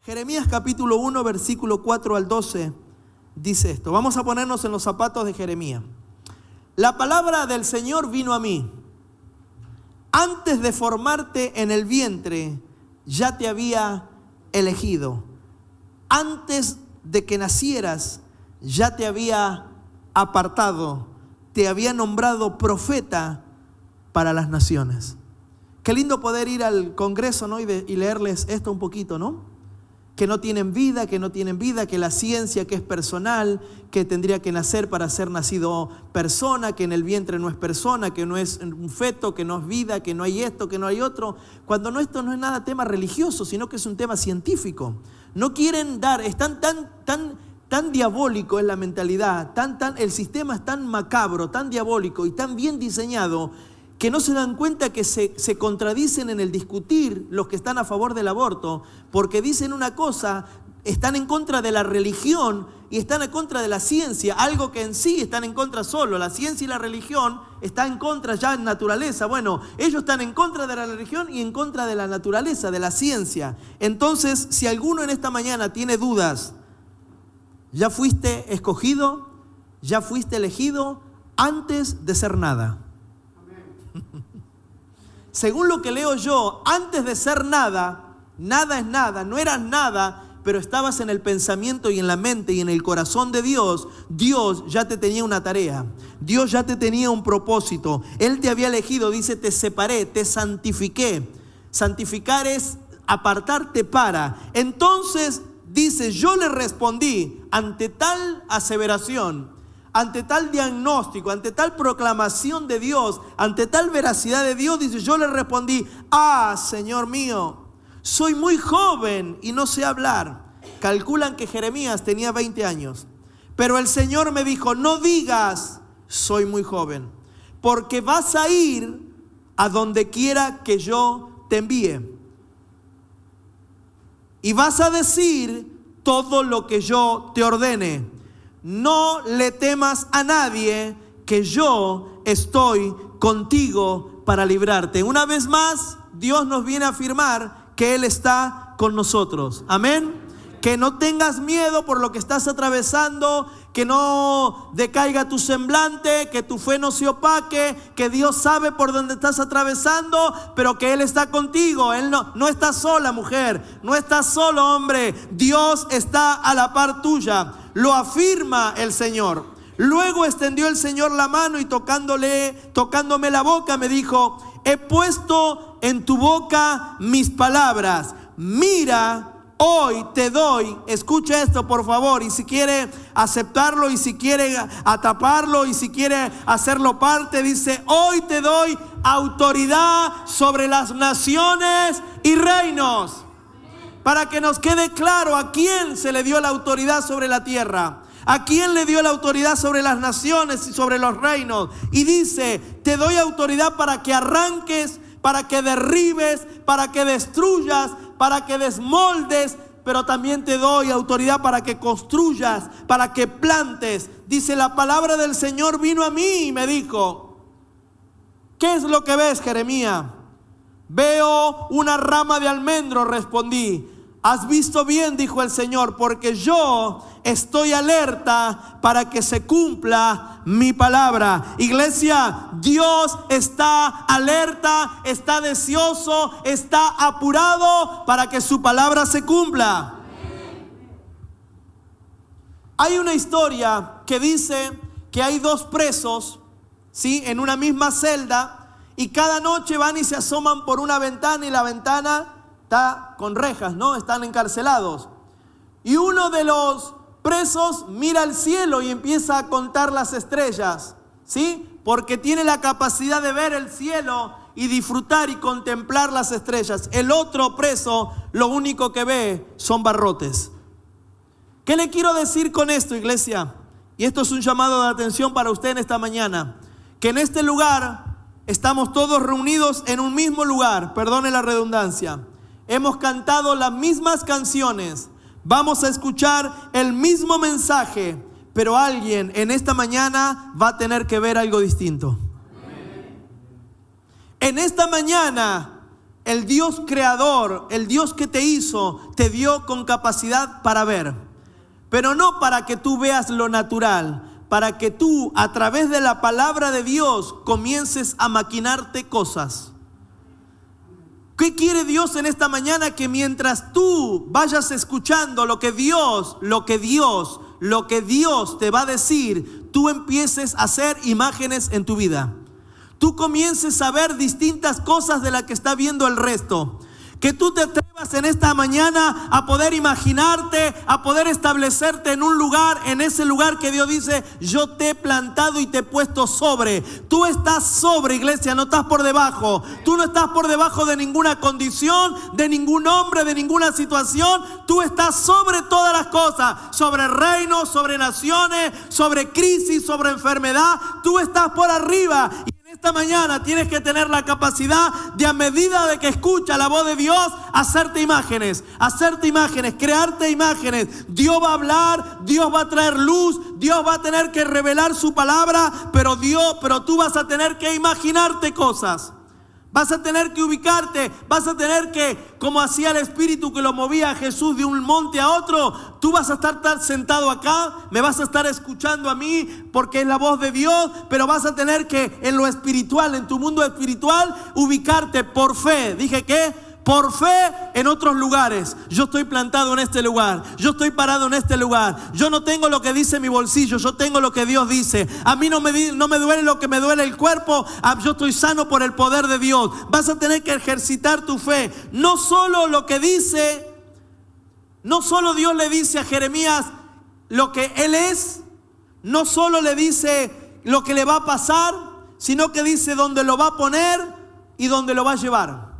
Jeremías capítulo 1, versículo 4 al 12, dice esto. Vamos a ponernos en los zapatos de Jeremías. La palabra del Señor vino a mí. Antes de formarte en el vientre, ya te había elegido. Antes de que nacieras, ya te había apartado. Te había nombrado profeta para las naciones. Qué lindo poder ir al Congreso, ¿no? y leerles esto un poquito, ¿no? Que no tienen vida, que la ciencia que es personal, que tendría que nacer para ser nacido persona, que en el vientre no es persona, que no es un feto, que no es vida, que no hay esto, que no hay otro. Cuando esto no es nada tema religioso, sino que es un tema científico. No quieren dar, están tan diabólico es la mentalidad, el sistema es tan macabro, tan diabólico y tan bien diseñado, que no se dan cuenta que se contradicen en el discutir los que están a favor del aborto, porque dicen una cosa, están en contra de la religión y están en contra de la ciencia, algo que en sí están en contra solo. La ciencia y la religión están en contra ya en naturaleza. Bueno, ellos están en contra de la religión y en contra de la naturaleza, de la ciencia. Entonces, si alguno en esta mañana tiene dudas, ya fuiste escogido, ya fuiste elegido antes de ser nada. Según lo que leo yo, antes de ser nada, nada es nada, no eras nada, pero estabas en el pensamiento y en la mente y en el corazón de Dios. Dios ya te tenía una tarea, Dios ya te tenía un propósito. Él te había elegido, dice, te separé, te santifiqué. Santificar es apartarte para. Entonces, dice, yo le respondí ante tal aseveración, ante tal diagnóstico, ante tal proclamación de Dios, ante tal veracidad de Dios, dice, yo le respondí, Señor mío, soy muy joven y no sé hablar. Calculan que Jeremías tenía 20 años. Pero el Señor me dijo, no digas, soy muy joven, porque vas a ir a donde quiera que yo te envíe. Y vas a decir todo lo que yo te ordene. No le temas a nadie, que yo estoy contigo para librarte. Una vez más, Dios nos viene a afirmar que Él está con nosotros. Amén. Que no tengas miedo por lo que estás atravesando, que no decaiga tu semblante, que tu fe no se opaque, que Dios sabe por dónde estás atravesando, pero que Él está contigo. Él no está sola, mujer, no estás solo, hombre. Dios está a la par tuya. Lo afirma el Señor. Luego extendió el Señor la mano y tocándome la boca, me dijo, he puesto en tu boca mis palabras. Mira, hoy te doy, escucha esto por favor, y si quiere aceptarlo, y si quiere ataparlo, y si quiere hacerlo parte, dice, hoy te doy autoridad sobre las naciones y reinos. Para que nos quede claro a quién se le dio la autoridad sobre la tierra, a quién le dio la autoridad sobre las naciones y sobre los reinos. Y dice, te doy autoridad para que arranques, para que derribes, para que destruyas, para que desmoldes, pero también te doy autoridad para que construyas, para que plantes. Dice, la palabra del Señor vino a mí y me dijo, ¿qué es lo que ves, Jeremías? Veo una rama de almendro, respondí. Has visto bien, dijo el Señor, porque yo estoy alerta para que se cumpla mi palabra. Iglesia, Dios está alerta, está deseoso, está apurado para que su palabra se cumpla. Hay una historia que dice que hay dos presos, ¿sí?, en una misma celda, y cada noche van y se asoman por una ventana, y la ventana está con rejas, ¿no? Están encarcelados. Y uno de los presos mira al cielo y empieza a contar las estrellas, ¿sí? Porque tiene la capacidad de ver el cielo y disfrutar y contemplar las estrellas. El otro preso lo único que ve son barrotes. ¿Qué le quiero decir con esto, iglesia? Y esto es un llamado de atención para usted en esta mañana. Que en este lugar estamos todos reunidos en un mismo lugar, perdone la redundancia. Hemos cantado las mismas canciones, vamos a escuchar el mismo mensaje, pero alguien en esta mañana va a tener que ver algo distinto. En esta mañana el Dios creador, el Dios que te hizo, te dio con capacidad para ver. Pero no para que tú veas lo natural, para que tú a través de la palabra de Dios comiences a maquinarte cosas. ¿Qué quiere Dios en esta mañana? Que mientras tú vayas escuchando lo que Dios te va a decir, tú empieces a hacer imágenes en tu vida. Tú comiences a ver distintas cosas de las que está viendo el resto. Que tú te atrevas en esta mañana a poder imaginarte, a poder establecerte en un lugar, en ese lugar que Dios dice, yo te he plantado y te he puesto sobre. Tú estás sobre, iglesia, no estás por debajo. Tú no estás por debajo de ninguna condición, de ningún hombre, de ninguna situación. Tú estás sobre todas las cosas, sobre reinos, sobre naciones, sobre crisis, sobre enfermedad. Tú estás por arriba. Esta mañana tienes que tener la capacidad de, a medida de que escucha la voz de Dios, hacerte imágenes, crearte imágenes. Dios va a hablar, Dios va a traer luz, Dios va a tener que revelar su palabra, pero tú vas a tener que imaginarte cosas. Vas a tener que ubicarte, vas a tener que, como hacía el Espíritu que lo movía a Jesús de un monte a otro, tú vas a estar sentado acá, me vas a estar escuchando a mí porque es la voz de Dios, pero vas a tener que en lo espiritual, en tu mundo espiritual, ubicarte por fe. ¿Dije qué? Por fe en otros lugares. Yo estoy plantado en este lugar. Yo estoy parado en este lugar. Yo no tengo lo que dice mi bolsillo. Yo tengo lo que Dios dice. A mí no me duele lo que me duele el cuerpo. Yo estoy sano por el poder de Dios. Vas a tener que ejercitar tu fe. No solo lo que dice, no solo Dios le dice a Jeremías lo que él es. No solo le dice lo que le va a pasar, sino que dice dónde lo va a poner y dónde lo va a llevar.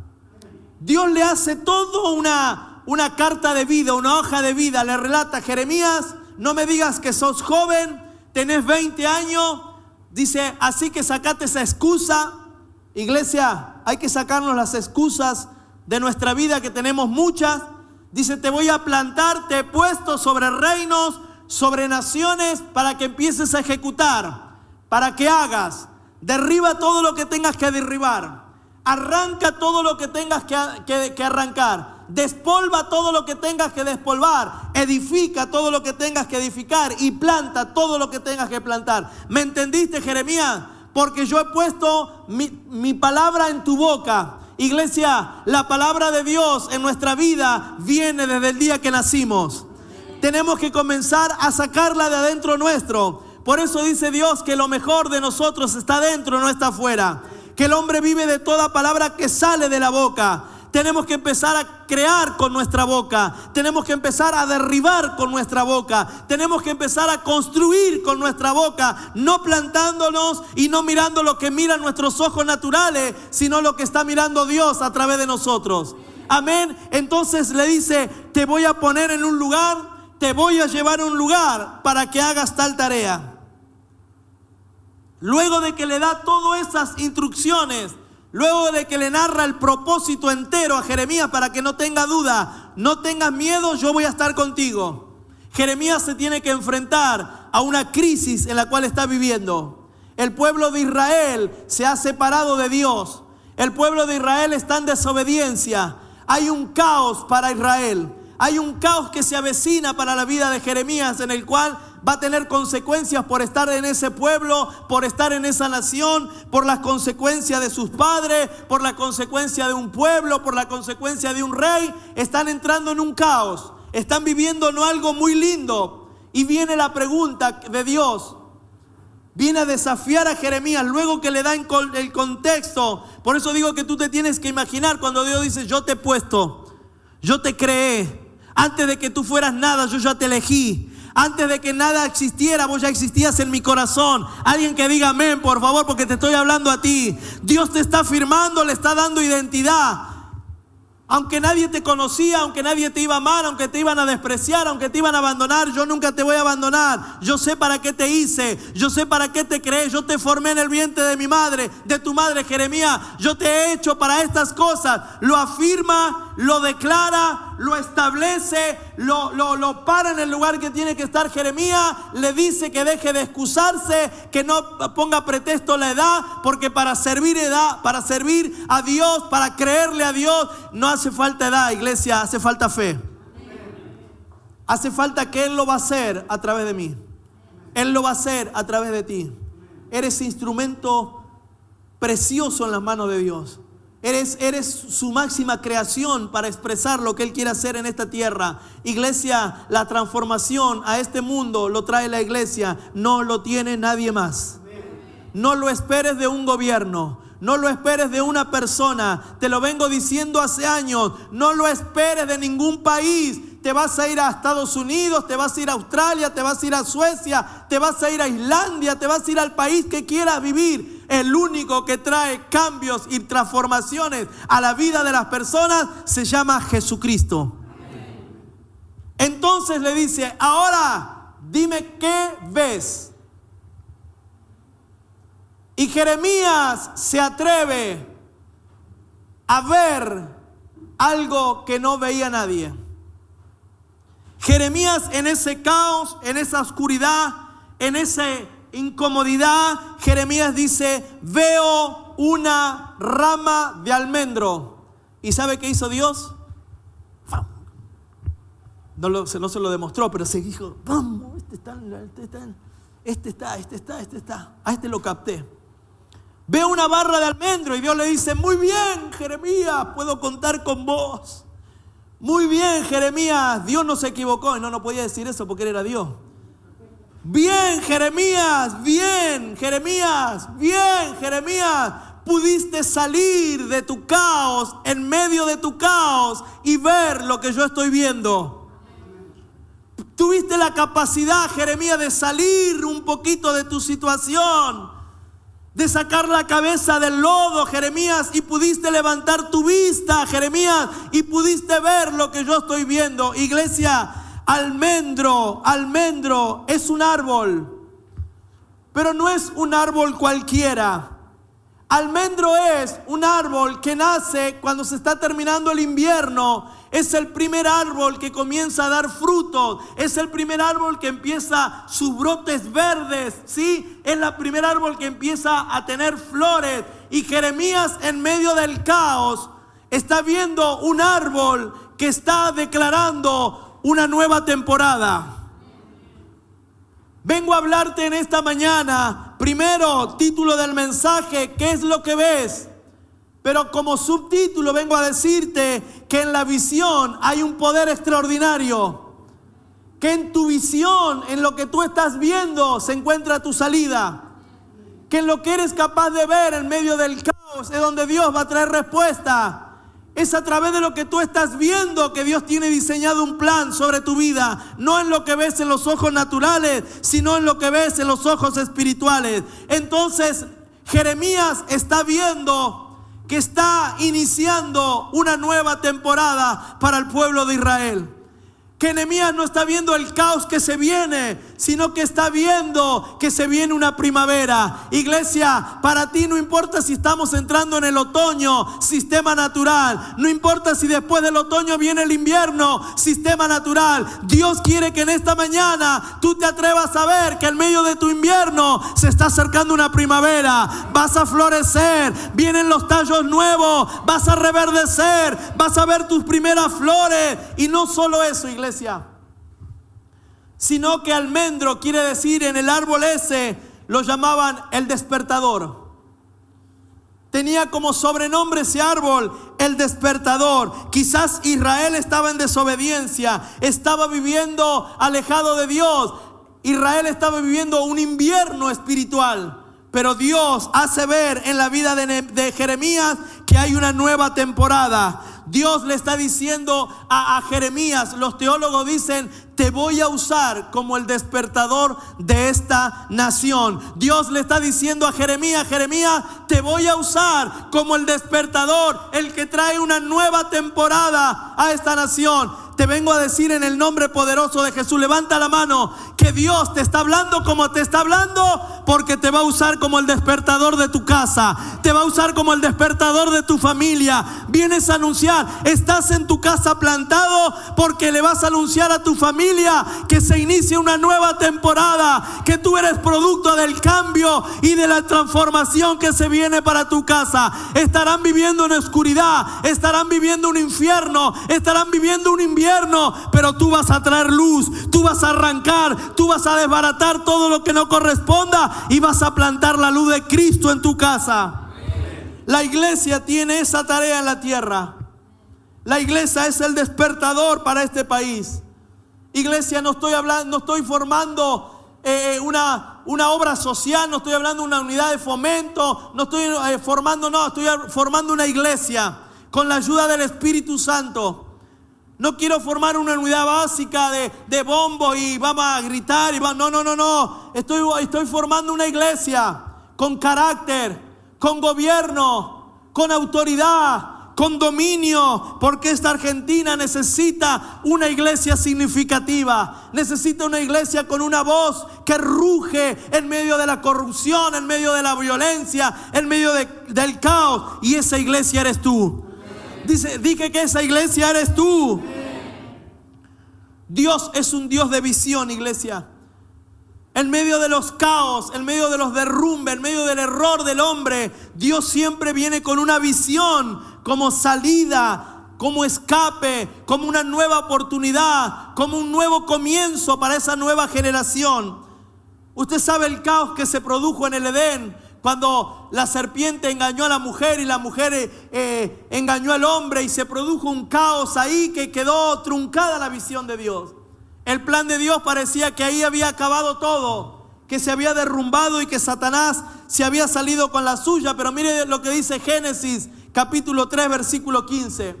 Dios le hace todo una carta de vida, una hoja de vida. Le relata: Jeremías, no me digas que sos joven, tenés 20 años. Dice, así que sacate esa excusa. Iglesia, hay que sacarnos las excusas de nuestra vida, que tenemos muchas. Dice, te voy a plantar, te he puesto sobre reinos, sobre naciones, para que empieces a ejecutar, para que hagas. Derriba todo lo que tengas que derribar. Arranca todo lo que tengas que arrancar. Despolva todo lo que tengas que despolvar. Edifica todo lo que tengas que edificar. Y planta todo lo que tengas que plantar. ¿Me entendiste, Jeremías? Porque yo he puesto mi palabra en tu boca. Iglesia, la palabra de Dios en nuestra vida viene desde el día que nacimos. Tenemos que comenzar a sacarla de adentro nuestro. Por eso dice Dios que lo mejor de nosotros está dentro, no está afuera. Que el hombre vive de toda palabra que sale de la boca. Tenemos que empezar a crear con nuestra boca. Tenemos que empezar a derribar con nuestra boca. Tenemos que empezar a construir con nuestra boca. No plantándonos y no mirando lo que miran nuestros ojos naturales, sino lo que está mirando Dios a través de nosotros. Amén. Entonces le dice, te voy a poner en un lugar, te voy a llevar a un lugar para que hagas tal tarea. Luego de que le da todas esas instrucciones, luego de que le narra el propósito entero a Jeremías para que no tenga duda, no tengas miedo, yo voy a estar contigo. Jeremías se tiene que enfrentar a una crisis en la cual está viviendo. El pueblo de Israel se ha separado de Dios. El pueblo de Israel está en desobediencia. Hay un caos para Israel. Hay un caos que se avecina para la vida de Jeremías, en el cual va a tener consecuencias por estar en ese pueblo, por estar en esa nación, por las consecuencias de sus padres, por la consecuencia de un pueblo, por la consecuencia de un rey. Están entrando en un caos, están viviendo no algo muy lindo. Y viene la pregunta de Dios, viene a desafiar a Jeremías luego que le da el contexto. Por eso digo que tú te tienes que imaginar cuando Dios dice, yo te he puesto, yo te creé. Antes de que tú fueras nada, yo ya te elegí. Antes de que nada existiera, vos ya existías en mi corazón. Alguien que diga amén, por favor, porque te estoy hablando a ti. Dios te está firmando, le está dando identidad. Aunque nadie te conocía, aunque nadie te iba a amar, aunque te iban a despreciar, aunque te iban a abandonar, yo nunca te voy a abandonar. Yo sé para qué te hice, yo sé para qué te creé. Yo te formé en el vientre de tu madre, Jeremías. Yo te he hecho para estas cosas. Lo afirma lo declara, lo establece, lo para en el lugar que tiene que estar. Jeremías le dice que deje de excusarse, que no ponga pretexto la edad, porque para servir a Dios, para creerle a Dios, no hace falta edad, iglesia, hace falta fe. Hace falta que Él lo va a hacer a través de mí. Él lo va a hacer a través de ti. Eres instrumento precioso en las manos de Dios. Eres su máxima creación para expresar lo que Él quiere hacer en esta tierra. Iglesia, la transformación a este mundo lo trae la iglesia, no lo tiene nadie más. No lo esperes de un gobierno, no lo esperes de una persona. Te lo vengo diciendo hace años. No lo esperes de ningún país. Te vas a ir a Estados Unidos, te vas a ir a Australia, te vas a ir a Suecia, te vas a ir a Islandia, te vas a ir al país que quieras vivir. El único que trae cambios y transformaciones a la vida de las personas se llama Jesucristo. Entonces le dice: ahora dime qué ves. Y Jeremías se atreve a ver algo que no veía nadie. Jeremías, en ese caos, en esa oscuridad, en esa incomodidad, Jeremías dice: veo una rama de almendro. ¿Y sabe qué hizo Dios? No se lo demostró, pero se dijo: vamos, este está. A este lo capté. Veo una barra de almendro y Dios le dice: muy bien, Jeremías, puedo contar con vos. Muy bien, Jeremías, Dios no se equivocó. Y no podía decir eso porque él era Dios. Bien, Jeremías, bien, Jeremías, bien, Jeremías. Pudiste salir de tu caos, en medio de tu caos, y ver lo que yo estoy viendo. Tuviste la capacidad, Jeremías, de salir un poquito de tu situación, de sacar la cabeza del lodo, Jeremías, y pudiste levantar tu vista, Jeremías, y pudiste ver lo que yo estoy viendo. Iglesia, almendro es un árbol, pero no es un árbol cualquiera. Almendro es un árbol que nace cuando se está terminando el invierno. Es el primer árbol que comienza a dar frutos. Es el primer árbol que empieza sus brotes verdes, ¿sí? Es el primer árbol que empieza a tener flores. Y Jeremías, en medio del caos, está viendo un árbol que está declarando una nueva temporada. Vengo a hablarte en esta mañana. Primero, título del mensaje: ¿qué es lo que ves? Pero como subtítulo vengo a decirte que en la visión hay un poder extraordinario. Que en tu visión, en lo que tú estás viendo, se encuentra tu salida. Que en lo que eres capaz de ver en medio del caos es donde Dios va a traer respuesta. Es a través de lo que tú estás viendo que Dios tiene diseñado un plan sobre tu vida. No en lo que ves en los ojos naturales, sino en lo que ves en los ojos espirituales. Entonces, Jeremías está viendo que está iniciando una nueva temporada para el pueblo de Israel. Que Jeremías no está viendo el caos que se viene, sino que está viendo que se viene una primavera. Iglesia, para ti no importa si estamos entrando en el otoño, sistema natural. No importa si después del otoño viene el invierno, sistema natural. Dios quiere que en esta mañana tú te atrevas a ver que en medio de tu invierno se está acercando una primavera. Vas a florecer, vienen los tallos nuevos, vas a reverdecer, vas a ver tus primeras flores. Y no solo eso, iglesia, sino que almendro quiere decir, en el árbol ese lo llamaban el despertador. Tenía como sobrenombre ese árbol el despertador. Quizás Israel estaba en desobediencia, estaba viviendo alejado de Dios. Israel estaba viviendo un invierno espiritual. Pero Dios hace ver en la vida de Jeremías que hay una nueva temporada. Dios le está diciendo a Jeremías, los teólogos dicen: te voy a usar como el despertador de esta nación. Dios le está diciendo a Jeremías: Jeremías, te voy a usar como el despertador, el que trae una nueva temporada a esta nación. te vengo a decir en el nombre poderoso de Jesús, levanta la mano, que Dios te está hablando como te está hablando, porque te va a usar como el despertador de tu casa, te va a usar como el despertador de tu familia. Vienes a anunciar, estás en tu casa plantado porque le vas a anunciar a tu familia que se inicia una nueva temporada, que tú eres producto del cambio y de la transformación que se viene para tu casa. Estarán viviendo en oscuridad, estarán viviendo un infierno, estarán viviendo un invierno, pero tú vas a traer luz, tú vas a arrancar, tú vas a desbaratar todo lo que no corresponda y vas a plantar la luz de Cristo en tu casa. La iglesia tiene esa tarea en la tierra. La iglesia es el despertador para este país. Iglesia, no estoy formando una obra social, no estoy hablando de una unidad de fomento, estoy formando una iglesia con la ayuda del Espíritu Santo. No quiero formar una unidad básica de bombo y vamos a gritar y no. Estoy formando una iglesia con carácter, con gobierno, con autoridad, con dominio, porque esta Argentina necesita una iglesia significativa, necesita una iglesia con una voz que ruge en medio de la corrupción, en medio de la violencia, en medio del caos, y esa iglesia eres tú. Dije que esa iglesia eres tú. Dios es un Dios de visión, iglesia. En medio de los caos, en medio de los derrumbes, en medio del error del hombre, Dios siempre viene con una visión, como salida, como escape, como una nueva oportunidad, como un nuevo comienzo para esa nueva generación. Usted sabe el caos que se produjo en el Edén, cuando la serpiente engañó a la mujer y la mujer engañó al hombre, y se produjo un caos ahí que quedó truncada la visión de Dios. El plan de Dios parecía que ahí había acabado todo, que se había derrumbado y que Satanás se había salido con la suya. Pero mire lo que dice Génesis capítulo 3 versículo 15.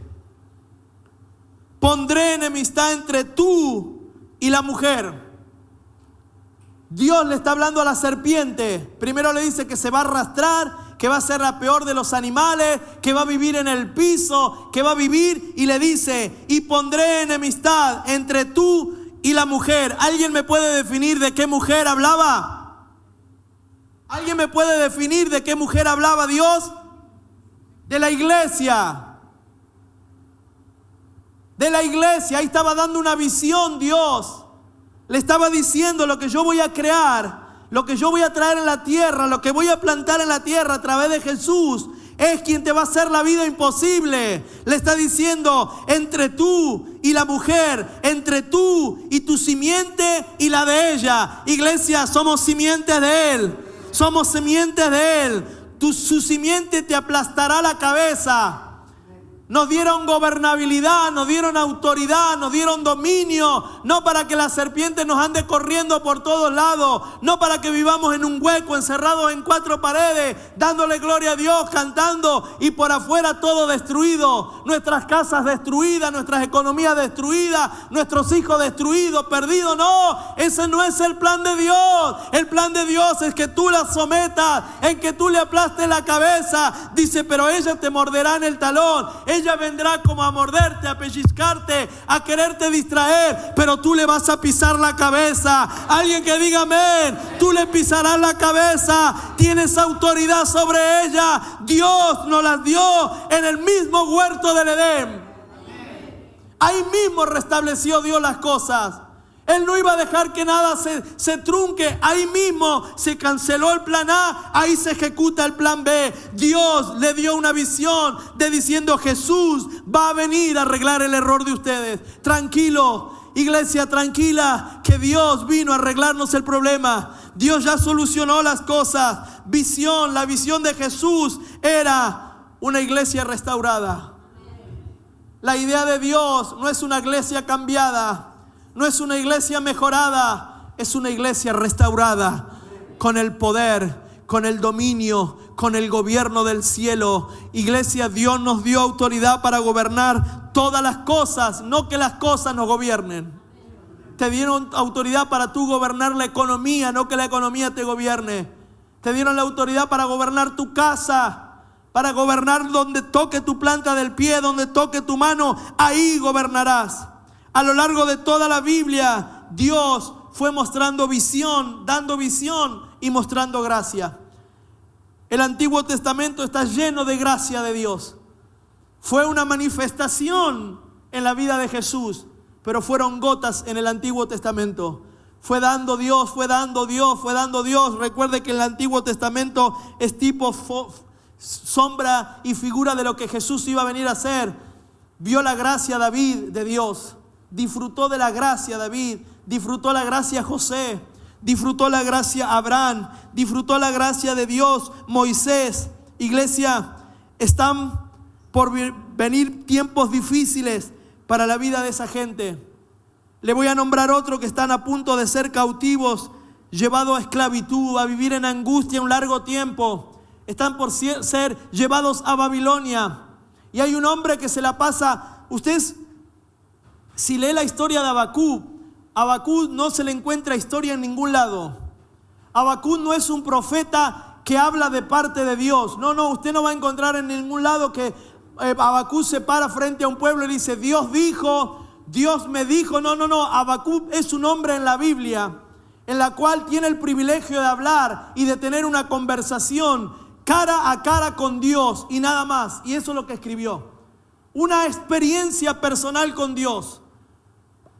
Pondré enemistad entre tú y la mujer. Dios le está hablando a la serpiente. Primero le dice que se va a arrastrar, que va a ser la peor de los animales, que va a vivir en el piso, que va a vivir, y le dice: y pondré enemistad entre tú y la mujer. ¿Alguien me puede definir de qué mujer hablaba? ¿Alguien me puede definir de qué mujer hablaba Dios? De la iglesia. De la iglesia. Ahí estaba dando una visión Dios. Le estaba diciendo: lo que yo voy a crear, lo que yo voy a traer en la tierra, lo que voy a plantar en la tierra a través de Jesús, es quien te va a hacer la vida imposible. Le está diciendo: entre tú y la mujer, entre tú y tu simiente y la de ella. Iglesia, somos simientes de Él. Somos simientes de Él. Su simiente te aplastará la cabeza. Nos dieron gobernabilidad, nos dieron autoridad, nos dieron dominio, no para que la serpiente nos ande corriendo por todos lados, no para que vivamos en un hueco, encerrados en cuatro paredes, dándole gloria a Dios, cantando, y por afuera todo destruido, nuestras casas destruidas, nuestras economías destruidas, nuestros hijos destruidos, perdidos. No, ese no es el plan de Dios. El plan de Dios es que tú la sometas, en que tú le aplastes la cabeza. Dice: pero ella te morderá en el talón. Ella vendrá como a morderte, a pellizcarte, a quererte distraer, pero tú le vas a pisar la cabeza. Alguien que diga amén. Tú le pisarás la cabeza. Tienes autoridad sobre ella. Dios nos las dio en el mismo huerto del Edén. Ahí mismo restableció Dios las cosas. Él no iba a dejar que nada se trunque. Ahí mismo se canceló el plan A, ahí se ejecuta el plan B. Dios le dio una visión de diciendo: Jesús va a venir a arreglar el error de ustedes. Tranquilo, iglesia, tranquila, que Dios vino a arreglarnos el problema. Dios ya solucionó las cosas. La visión de Jesús era una iglesia restaurada. La idea de Dios no es una iglesia cambiada, no es una iglesia mejorada, es una iglesia restaurada, con el poder, con el dominio, con el gobierno del cielo. Iglesia, Dios nos dio autoridad para gobernar todas las cosas, no que las cosas nos gobiernen. Te dieron autoridad para tú gobernar la economía, no que la economía te gobierne. Te dieron la autoridad para gobernar tu casa, para gobernar donde toque tu planta del pie, donde toque tu mano, ahí gobernarás. A lo largo de toda la Biblia, Dios fue mostrando visión, dando visión y mostrando gracia. El Antiguo Testamento está lleno de gracia de Dios. Fue una manifestación en la vida de Jesús, pero fueron gotas en el Antiguo Testamento. Fue dando Dios, fue dando Dios, fue dando Dios. Recuerde que el Antiguo Testamento es tipo sombra y figura de lo que Jesús iba a venir a hacer. Vio la gracia David de Dios, disfrutó de la gracia David, disfrutó la gracia José, disfrutó la gracia Abraham, disfrutó la gracia de Dios Moisés. Iglesia, están por venir tiempos difíciles para la vida de esa gente. Le voy a nombrar otro que están a punto de ser cautivos, llevados a esclavitud, a vivir en angustia un largo tiempo. Están por ser llevados a Babilonia. Y hay un hombre que se la pasa. Ustedes, si lee la historia de Habacuc no se le encuentra historia en ningún lado. Habacuc no es un profeta que habla de parte de Dios. No, usted no va a encontrar en ningún lado que Habacuc se para frente a un pueblo y dice, Dios dijo, Dios me dijo. No. Habacuc es un hombre en la Biblia en la cual tiene el privilegio de hablar y de tener una conversación cara a cara con Dios y nada más. Y eso es lo que escribió. Una experiencia personal con Dios.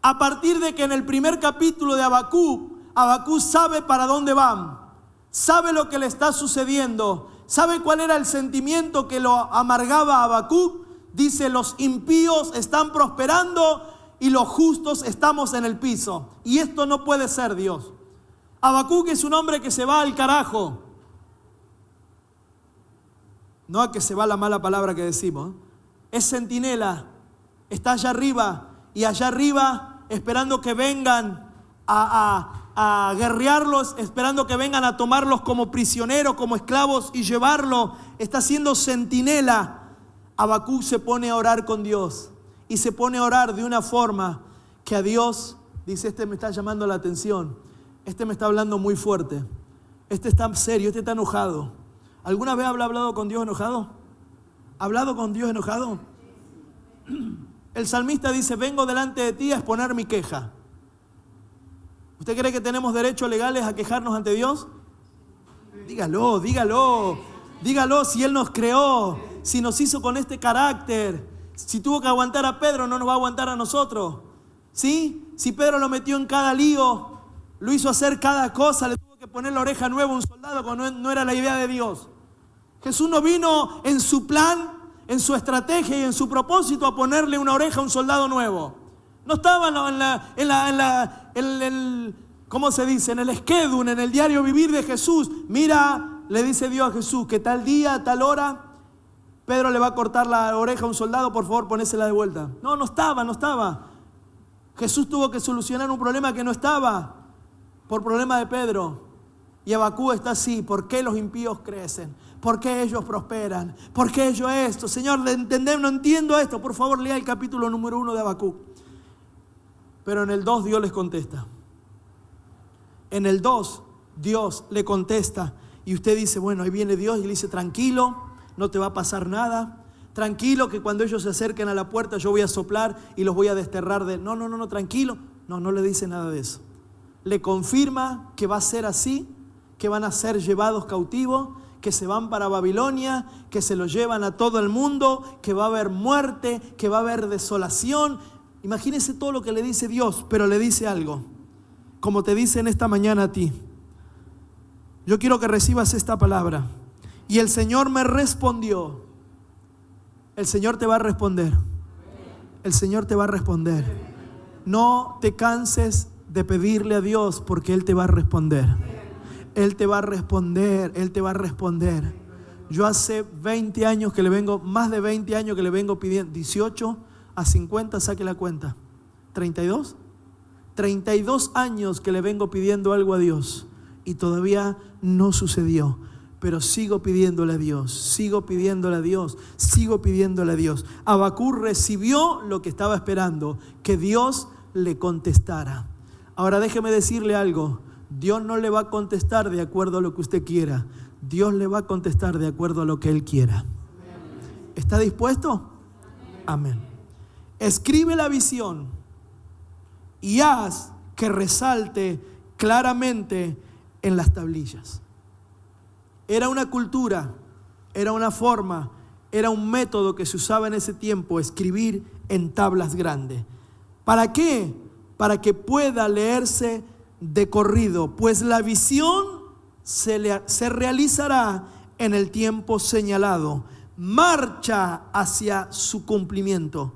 A partir de que en el primer capítulo de Habacuc sabe para dónde van, sabe lo que le está sucediendo, sabe cuál era el sentimiento que lo amargaba a Habacuc. Dice, los impíos están prosperando y los justos estamos en el piso. Y esto no puede ser, Dios. Habacuc es un hombre que se va al carajo. No a que se va la mala palabra que decimos. Es centinela. Está allá arriba. Y allá arriba esperando que vengan a guerrearlos, esperando que vengan a tomarlos como prisioneros, como esclavos y llevarlos. Está siendo centinela. Habacuc se pone a orar con Dios y se pone a orar de una forma que a Dios dice, este me está llamando la atención, este me está hablando muy fuerte, este está serio, este está enojado. ¿Alguna vez habrá hablado con Dios enojado? ¿Hablado con Dios enojado? El salmista dice, vengo delante de ti a exponer mi queja. ¿Usted cree que tenemos derechos legales a quejarnos ante Dios? Dígalo si Él nos creó, si nos hizo con este carácter, si tuvo que aguantar a Pedro, no nos va a aguantar a nosotros. ¿Sí? Si Pedro lo metió en cada lío, lo hizo hacer cada cosa, le tuvo que poner la oreja nueva a un soldado cuando no era la idea de Dios. Jesús no vino en su plan, en su estrategia y en su propósito a ponerle una oreja a un soldado nuevo. No estaba ¿cómo se dice? En el schedule, en el diario vivir de Jesús. Mira, le dice Dios a Jesús que tal día, tal hora, Pedro le va a cortar la oreja a un soldado, por favor, ponésela de vuelta. No estaba. Jesús tuvo que solucionar un problema que no estaba, por problema de Pedro. Y Habacuc está así. ¿Por qué los impíos crecen? ¿Por qué ellos prosperan? ¿Por qué ellos esto? Señor, no entiendo esto. Por favor, lea el capítulo número 1 de Habacuc. Pero en el 2 Dios les contesta. En el 2 Dios le contesta. Y usted dice, bueno, ahí viene Dios y le dice, tranquilo, no te va a pasar nada. Tranquilo, que cuando ellos se acerquen a la puerta yo voy a soplar y los voy a desterrar de... No, tranquilo. No le dice nada de eso. Le confirma que va a ser así, que van a ser llevados cautivos, que se van para Babilonia, que se los llevan a todo el mundo, que va a haber muerte, que va a haber desolación. Imagínese todo lo que le dice Dios, pero le dice algo, como te dice en esta mañana a ti. Yo quiero que recibas esta palabra. Y el Señor me respondió. El Señor te va a responder. El Señor te va a responder. No te canses de pedirle a Dios, porque Él te va a responder. Él te va a responder. Él te va a responder. Yo hace 20 años que le vengo, más de 20 años que le vengo pidiendo, 18 a 50, saque la cuenta, 32 años que le vengo pidiendo algo a Dios y todavía no sucedió. Pero sigo pidiéndole a Dios, sigo pidiéndole a Dios, sigo pidiéndole a Dios. Habacuc recibió lo que estaba esperando, que Dios le contestara. Ahora déjeme decirle algo, Dios no le va a contestar de acuerdo a lo que usted quiera, Dios le va a contestar de acuerdo a lo que Él quiera. ¿Está dispuesto? Amén. Escribe la visión y haz que resalte claramente en las tablillas. Era una cultura, era una forma, era un método que se usaba en ese tiempo, escribir en tablas grandes. ¿Para qué? Para que pueda leerse de corrido, pues la visión se realizará en el tiempo señalado. Marcha hacia su cumplimiento.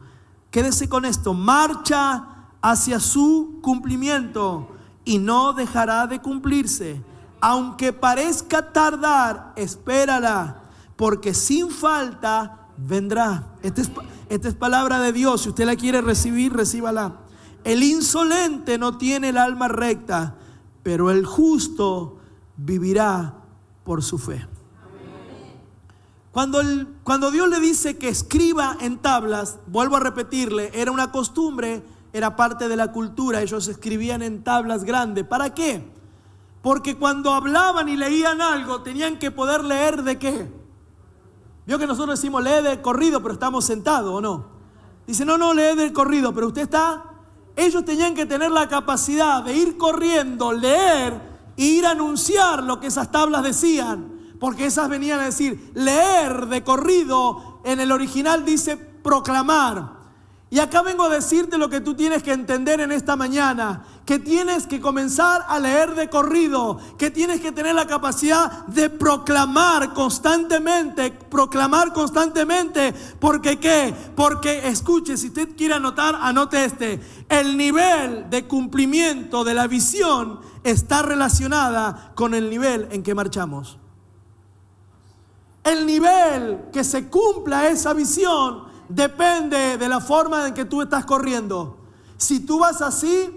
Quédese con esto, marcha hacia su cumplimiento y no dejará de cumplirse. Aunque parezca tardar, espérala, porque sin falta vendrá. Esta es palabra de Dios. Si usted la quiere recibir, recíbala. El insolente no tiene el alma recta, pero el justo vivirá por su fe. Cuando Dios le dice que escriba en tablas, vuelvo a repetirle, era una costumbre, era parte de la cultura. Ellos escribían en tablas grandes. ¿Para qué? Porque cuando hablaban y leían algo, tenían que poder leer de qué. Vio que nosotros decimos lee de corrido, pero estamos sentados, ¿o no? Dice, no, lee del corrido, pero usted está. Ellos tenían que tener la capacidad de ir corriendo, leer e ir a anunciar lo que esas tablas decían. Porque esas venían a decir, leer de corrido, en el original dice proclamar. Y acá vengo a decirte lo que tú tienes que entender en esta mañana, que tienes que comenzar a leer de corrido, que tienes que tener la capacidad de proclamar constantemente, ¿porque qué? Porque, escuche, si usted quiere anotar, anote el nivel de cumplimiento de la visión está relacionada con el nivel en que marchamos. El nivel que se cumpla esa visión depende de la forma en que tú estás corriendo. Si tú vas así,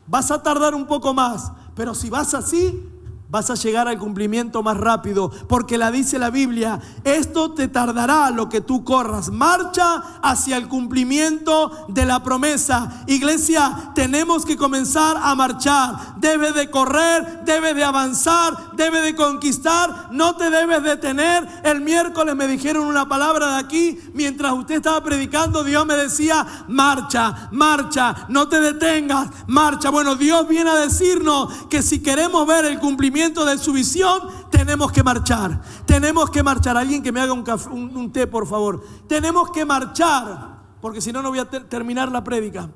vas a tardar un poco más. Pero si vas así, vas a llegar al cumplimiento más rápido. Porque dice la Biblia, esto te tardará lo que tú corras. Marcha hacia el cumplimiento de la promesa. Iglesia, tenemos que comenzar a marchar. Debes de correr, debes de avanzar, debes de conquistar. No te debes detener. El miércoles me dijeron una palabra de aquí. Mientras usted estaba predicando, Dios me decía, marcha, marcha, no te detengas, marcha. Bueno, Dios viene a decirnos que si queremos ver el cumplimiento de su visión, tenemos que marchar. Tenemos que marchar. Alguien que me haga un té, por favor. Tenemos que marchar, porque si no, no voy a terminar la prédica.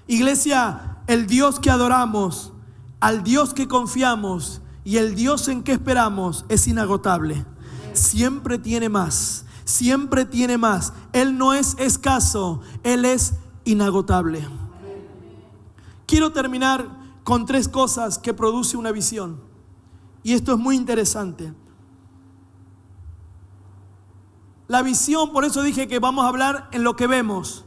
Iglesia, el Dios que adoramos, al Dios que confiamos y el Dios en que esperamos es inagotable. Siempre tiene más. Siempre tiene más. Él no es escaso, Él es inagotable. Quiero terminar con 3 cosas que produce una visión. Y esto es muy interesante. La visión, por eso dije que vamos a hablar en lo que vemos,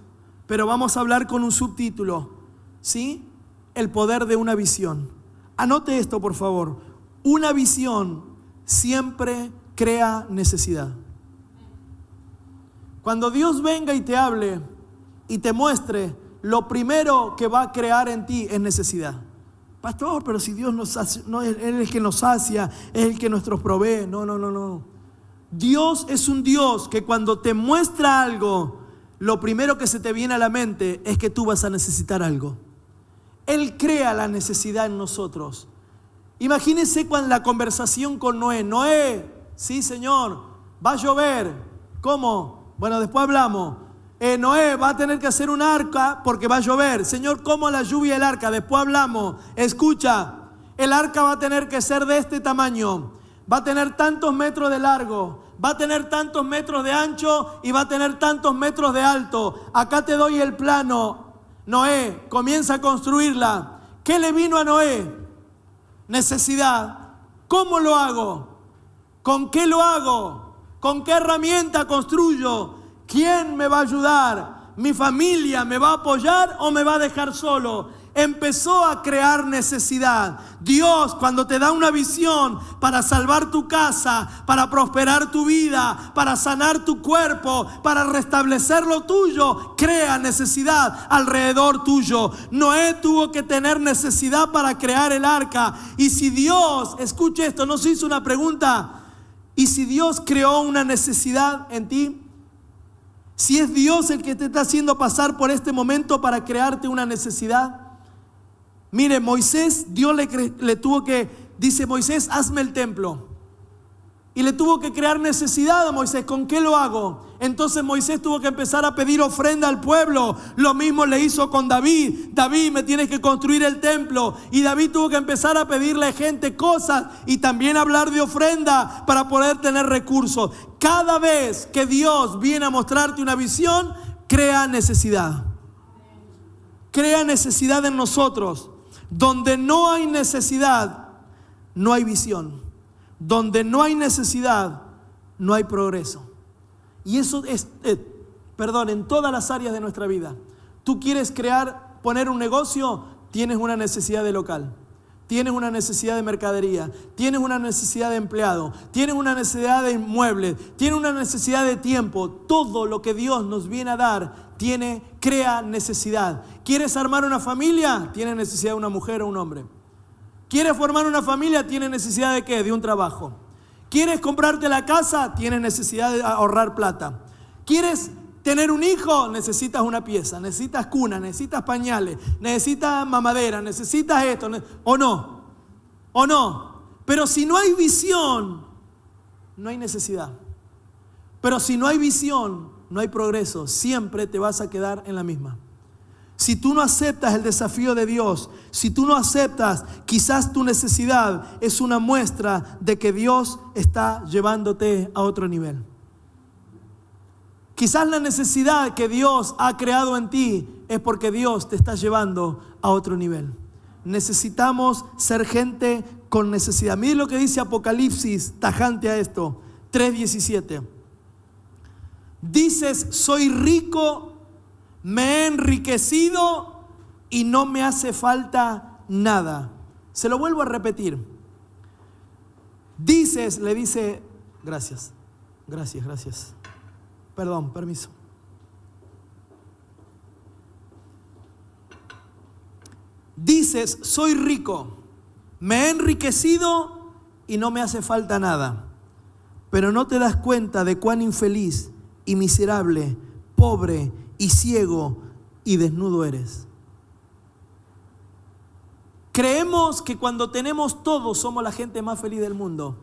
pero vamos a hablar con un subtítulo, ¿sí? El poder de una visión. Anote esto, por favor. Una visión siempre crea necesidad. Cuando Dios venga y te hable y te muestre, lo primero que va a crear en ti es necesidad. Pastor, pero si Dios nos hace, no, Él es el que nos sacia, es el que nos provee. No. Dios es un Dios que cuando te muestra algo, lo primero que se te viene a la mente es que tú vas a necesitar algo. Él crea la necesidad en nosotros. Imagínense cuando la conversación con Noé. Noé, sí Señor, va a llover. ¿Cómo? Bueno, después hablamos. Noé va a tener que hacer un arca porque va a llover. Señor, ¿cómo la lluvia y el arca? Después hablamos. Escucha, el arca va a tener que ser de este tamaño. Va a tener tantos metros de largo, va a tener tantos metros de ancho y va a tener tantos metros de alto. Acá te doy el plano. Noé, comienza a construirla. ¿Qué le vino a Noé? Necesidad. ¿Cómo lo hago? ¿Con qué lo hago? ¿Con qué herramienta construyo? ¿Quién me va a ayudar? ¿Mi familia me va a apoyar o me va a dejar solo? Empezó a crear necesidad. Dios, cuando te da una visión para salvar tu casa, para prosperar tu vida, para sanar tu cuerpo, para restablecer lo tuyo, crea necesidad alrededor tuyo. Noé tuvo que tener necesidad para crear el arca. Y si Dios, escuche esto, nos hizo una pregunta. ¿Y si Dios creó una necesidad en ti? Si es Dios el que te está haciendo pasar por este momento para crearte una necesidad. Mire, Moisés, Dios le tuvo que, dice Moisés, hazme el templo. Y le tuvo que crear necesidad a Moisés. ¿Con qué lo hago? Entonces Moisés tuvo que empezar a pedir ofrenda al pueblo. Lo mismo le hizo con David. David, me tienes que construir el templo. Y David tuvo que empezar a pedirle a gente cosas y también hablar de ofrenda para poder tener recursos. Cada vez que Dios viene a mostrarte una visión, crea necesidad. Crea necesidad en nosotros. Donde no hay necesidad, no hay visión. Donde no hay necesidad, no hay progreso. Y eso es, en todas las áreas de nuestra vida. Tú quieres poner un negocio, tienes una necesidad de local. Tienes una necesidad de mercadería, tienes una necesidad de empleado, tienes una necesidad de inmuebles, tienes una necesidad de tiempo. Todo lo que Dios nos viene a dar crea necesidad. ¿Quieres armar una familia? Tienes necesidad de una mujer o un hombre. ¿Quieres formar una familia? ¿Tienes necesidad de qué? De un trabajo. ¿Quieres comprarte la casa? Tienes necesidad de ahorrar plata. ¿Quieres tener un hijo? Necesitas una pieza, necesitas cuna, necesitas pañales, necesitas mamadera, necesitas esto, ¿o no? ¿O no? Pero si no hay visión, no hay necesidad. Pero si no hay visión, no hay progreso. Siempre te vas a quedar en la misma. Si tú no aceptas el desafío de Dios, si tú no aceptas, quizás tu necesidad es una muestra de que Dios está llevándote a otro nivel. Quizás la necesidad que Dios ha creado en ti es porque Dios te está llevando a otro nivel. Necesitamos ser gente con necesidad. Mire lo que dice Apocalipsis tajante a esto, 3:17. Dices, soy rico, me he enriquecido y no me hace falta nada. Se lo vuelvo a repetir. Dices, le dice, gracias. Perdón, permiso. Dices, soy rico, me he enriquecido y no me hace falta nada. Pero no te das cuenta de cuán infeliz y miserable, pobre y ciego y desnudo eres. Creemos que cuando tenemos todo somos la gente más feliz del mundo.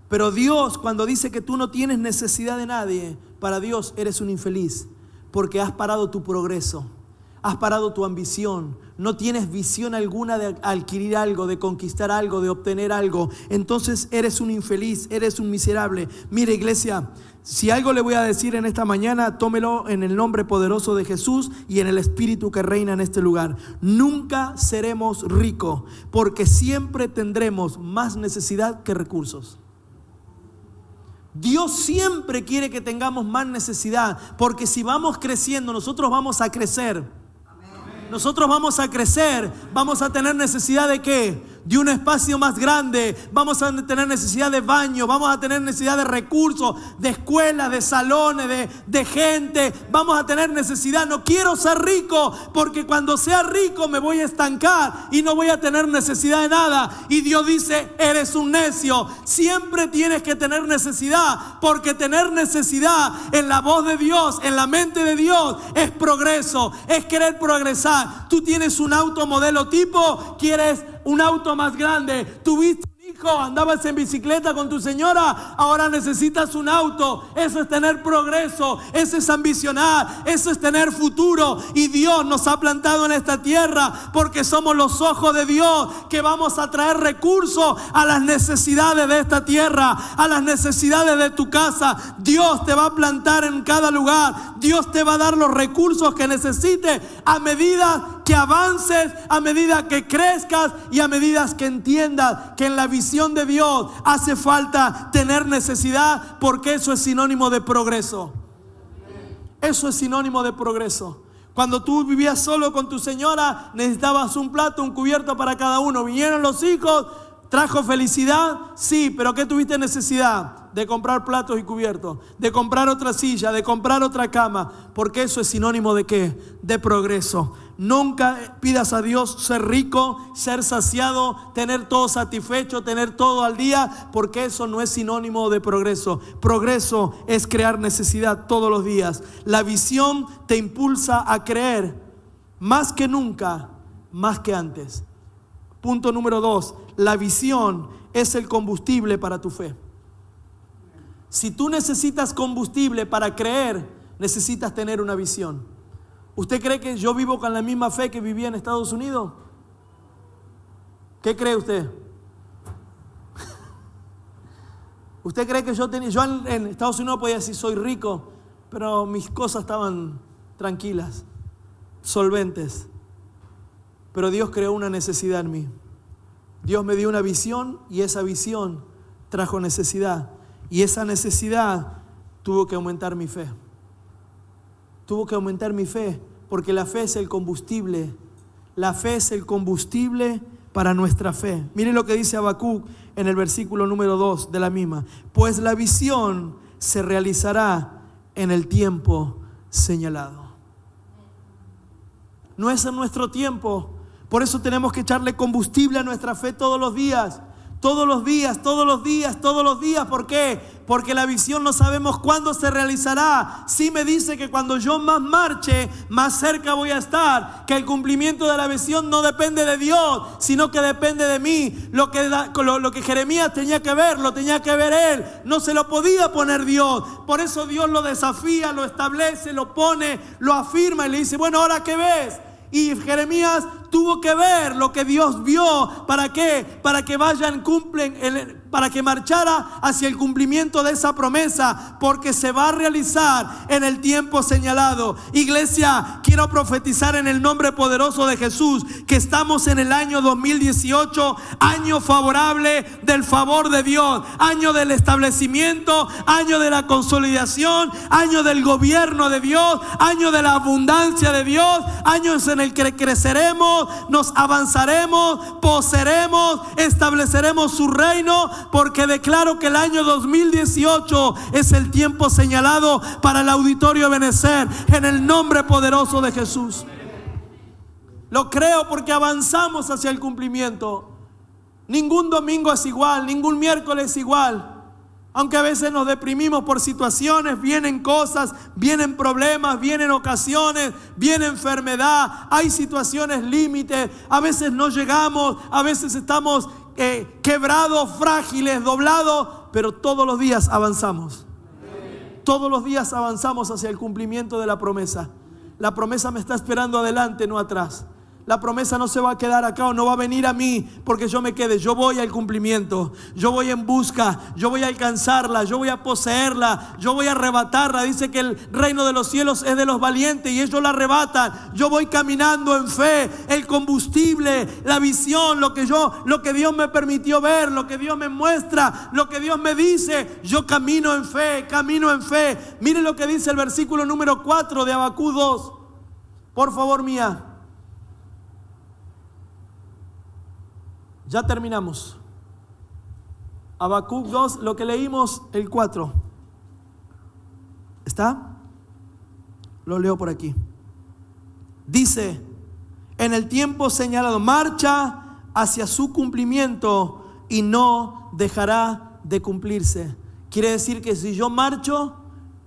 Pero Dios, cuando dice que tú no tienes necesidad de nadie, para Dios eres un infeliz, porque has parado tu progreso, has parado tu ambición, no tienes visión alguna de adquirir algo, de conquistar algo, de obtener algo. Entonces eres un infeliz, eres un miserable. Mire, iglesia, si algo le voy a decir en esta mañana, tómelo en el nombre poderoso de Jesús y en el Espíritu que reina en este lugar. Nunca seremos ricos, porque siempre tendremos más necesidad que recursos. Dios siempre quiere que tengamos más necesidad, porque si vamos creciendo, nosotros vamos a crecer. Nosotros vamos a crecer, vamos a tener necesidad de ¿qué? De un espacio más grande, vamos a tener necesidad de baño, vamos a tener necesidad de recursos, de escuelas, de salones, de gente, vamos a tener necesidad. No quiero ser rico, porque cuando sea rico me voy a estancar y no voy a tener necesidad de nada. Y Dios dice, eres un necio, siempre tienes que tener necesidad, porque tener necesidad en la voz de Dios, en la mente de Dios, es progreso, es querer progresar. Tú tienes un auto modelo tipo, quieres un auto más grande. Tuviste un hijo, andabas en bicicleta con tu señora, ahora necesitas un auto. Eso es tener progreso, eso es ambicionar, eso es tener futuro. Y Dios nos ha plantado en esta tierra porque somos los ojos de Dios, que vamos a traer recursos a las necesidades de esta tierra, a las necesidades de tu casa. Dios te va a plantar en cada lugar. Dios te va a dar los recursos que necesites a medida que avances, a medida que crezcas y a medida que entiendas que en la visión de Dios hace falta tener necesidad, porque eso es sinónimo de progreso. Eso es sinónimo de progreso. Cuando tú vivías solo con tu señora, necesitabas un plato, un cubierto para cada uno. Vinieron los hijos, trajo felicidad, sí, pero ¿qué tuviste necesidad? de comprar platos y cubiertos, de comprar otra silla, de comprar otra cama, porque eso es sinónimo ¿de qué? De progreso. Nunca pidas a Dios ser rico, ser saciado, tener todo satisfecho, tener todo al día, porque eso no es sinónimo de progreso. Progreso es crear necesidad todos los días. La visión te impulsa a creer más que nunca, más que antes. Punto número 2, la visión es el combustible para tu fe. Si tú necesitas combustible para creer, necesitas tener una visión. ¿Usted cree que yo vivo con la misma fe que vivía en Estados Unidos? ¿Qué cree usted? ¿Usted cree que yo en Estados Unidos podía decir soy rico, pero mis cosas estaban tranquilas, solventes? Pero Dios creó una necesidad en mí. Dios me dio una visión y esa visión trajo necesidad. Y esa necesidad tuvo que aumentar mi fe. Tuvo que aumentar mi fe, porque la fe es el combustible. La fe es el combustible para nuestra fe. Miren lo que dice Habacuc en el versículo número 2 de la misma. Pues la visión se realizará en el tiempo señalado. No es en nuestro tiempo. Por eso tenemos que echarle combustible a nuestra fe todos los días. Todos los días, todos los días, todos los días. ¿Por qué? Porque la visión no sabemos cuándo se realizará. Sí me dice que cuando yo más marche, más cerca voy a estar. Que el cumplimiento de la visión no depende de Dios, sino que depende de mí. Lo que Jeremías tenía que ver, lo tenía que ver él. No se lo podía poner Dios. Por eso Dios lo desafía, lo establece, lo pone, lo afirma y le dice, bueno, ¿ahora qué ves? Y Jeremías tuvo que ver lo que Dios vio. ¿Para qué? Para que para que marchara hacia el cumplimiento de esa promesa, porque se va a realizar en el tiempo señalado. Iglesia, quiero profetizar en el nombre poderoso de Jesús que estamos en el año 2018, año favorable del favor de Dios, año del establecimiento, año de la consolidación, año del gobierno de Dios, año de la abundancia de Dios, años en el que creceremos, nos avanzaremos, poseeremos, estableceremos su reino, porque declaro que el año 2018 es el tiempo señalado para el auditorio Benecer, en el nombre poderoso de Jesús. Lo creo porque avanzamos hacia el cumplimiento. Ningún domingo es igual, ningún miércoles es igual. Aunque a veces nos deprimimos por situaciones, vienen cosas, vienen problemas, vienen ocasiones, viene enfermedad, hay situaciones límites, a veces no llegamos, a veces estamos quebrados, frágiles, doblados, pero todos los días avanzamos. Todos los días avanzamos hacia el cumplimiento de la promesa. La promesa me está esperando adelante, no atrás. La promesa no se va a quedar acá o no va a venir a mí porque yo me quede. Yo voy al cumplimiento. Yo voy en busca. Yo voy a alcanzarla. Yo voy a poseerla. Yo voy a arrebatarla. Dice que el reino de los cielos es de los valientes y ellos la arrebatan. Yo voy caminando en fe. El combustible, la visión, lo que Dios me permitió ver, lo que Dios me muestra, lo que Dios me dice. Yo camino en fe, camino en fe. Miren lo que dice el versículo número 4 de Habacuc 2. Por favor, Mía. Ya terminamos. Habacuc 2, lo que leímos, el 4. ¿Está? Lo leo por aquí. Dice, en el tiempo señalado, marcha hacia su cumplimiento y no dejará de cumplirse. Quiere decir que si yo marcho,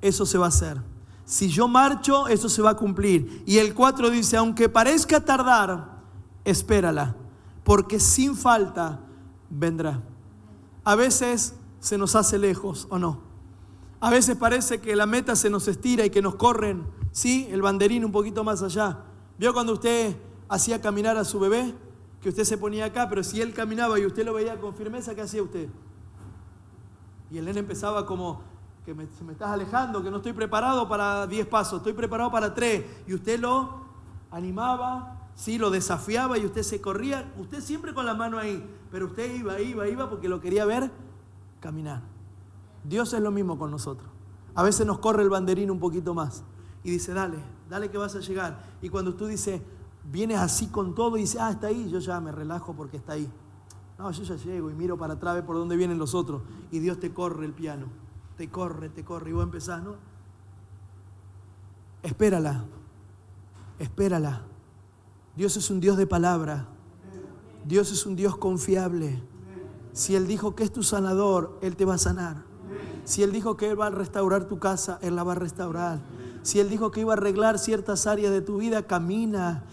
eso se va a hacer. Si yo marcho, eso se va a cumplir. Y el 4 dice, aunque parezca tardar, espérala, porque sin falta vendrá. A veces se nos hace lejos, ¿o no? A veces parece que la meta se nos estira y que nos corren, ¿sí? El banderín un poquito más allá. ¿Vio cuando usted hacía caminar a su bebé? Que usted se ponía acá, pero si él caminaba y usted lo veía con firmeza, ¿qué hacía usted? Y el nene empezaba como, que se me estás alejando, que no estoy preparado para 10 pasos, estoy preparado para 3. Y usted lo animaba, sí, lo desafiaba y usted se corría, usted siempre con la mano ahí, pero usted iba porque lo quería ver caminar. Dios es lo mismo con nosotros. A veces nos corre el banderín un poquito más y dice, dale que vas a llegar. Y cuando tú dices, vienes así con todo y dices, está ahí, yo ya me relajo porque está ahí. No, yo ya llego y miro para atrás, ve por dónde vienen los otros. Y Dios te corre el piano. Te corre. Y vos empezás, ¿no? Espérala. Dios es un Dios de palabra. Dios es un Dios confiable. Si Él dijo que es tu sanador, Él te va a sanar. Si Él dijo que Él va a restaurar tu casa, Él la va a restaurar. Si Él dijo que iba a arreglar ciertas áreas de tu vida, camina.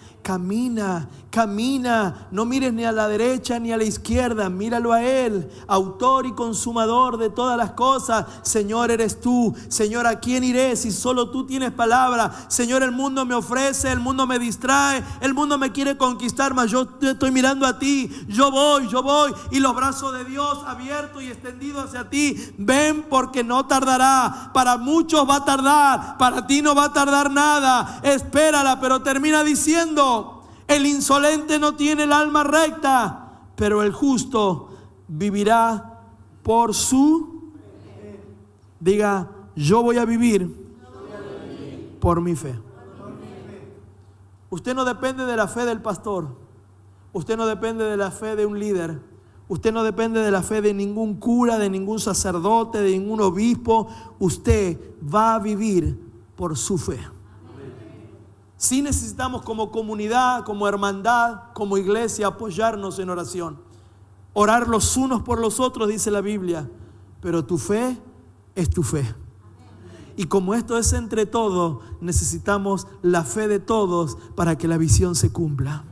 No mires ni a la derecha ni a la izquierda, míralo a Él, autor y consumador de todas las cosas. Señor, eres tú. Señor, ¿a quién iré si solo tú tienes palabra? Señor, el mundo me ofrece, el mundo me distrae, el mundo me quiere conquistar, mas yo te estoy mirando a ti. Yo voy, y los brazos de Dios abiertos y extendidos hacia ti. Ven, porque no tardará. Para muchos va a tardar, para ti no va a tardar nada. Espérala. Pero termina diciendo: el insolente no tiene el alma recta, pero el justo vivirá por su... Diga: yo voy a vivir por mi fe. Usted no depende de la fe del pastor. Usted no depende de la fe de un líder. Usted no depende de la fe de ningún cura, de ningún sacerdote, de ningún obispo. Usted va a vivir por su fe. Sí necesitamos como comunidad, como hermandad, como iglesia apoyarnos en oración. Orar los unos por los otros, dice la Biblia. Pero tu fe es tu fe. Y como esto es entre todos, necesitamos la fe de todos para que la visión se cumpla.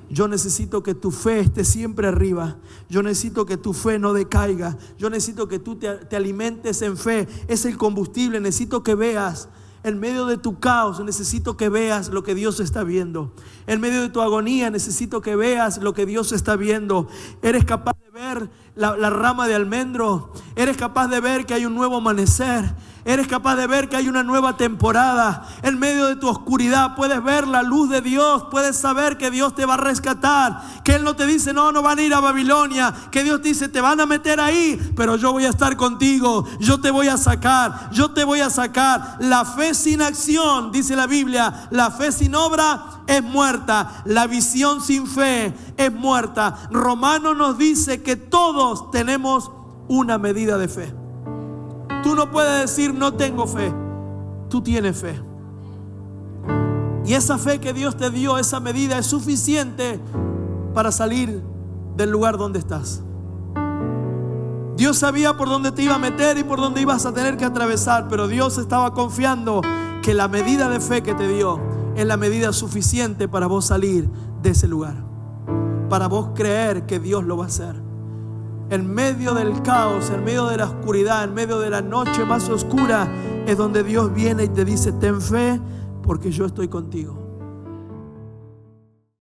Yo necesito que tu fe esté siempre arriba. Yo necesito que tu fe no decaiga. Yo necesito que tú te alimentes en fe. Es el combustible. Necesito que veas. En medio de tu caos necesito que veas lo que Dios está viendo. En medio de tu agonía necesito que veas lo que Dios está viendo. ¿Eres capaz de ver la rama de almendro? ¿Eres capaz de ver que hay un nuevo amanecer? ¿Eres capaz de ver que hay una nueva temporada? En medio de tu oscuridad puedes ver la luz de Dios. Puedes saber que Dios te va a rescatar. Que Él no te dice: no van a ir a Babilonia. Que Dios te dice: te van a meter ahí, pero yo voy a estar contigo. Yo te voy a sacar. La fe sin acción, dice la Biblia, la fe sin obra es muerta. La visión sin fe es muerta. Romanos nos dice que todos tenemos una medida de fe. Tú no puedes decir: no tengo fe. Tú tienes fe. Y esa fe que Dios te dio, esa medida es suficiente para salir del lugar donde estás. Dios sabía por dónde te iba a meter y por dónde ibas a tener que atravesar, pero Dios estaba confiando que la medida de fe que te dio es la medida suficiente para vos salir de ese lugar, para vos creer que Dios lo va a hacer. En medio del caos, en medio de la oscuridad, en medio de la noche más oscura, es donde Dios viene y te dice: ten fe, porque yo estoy contigo.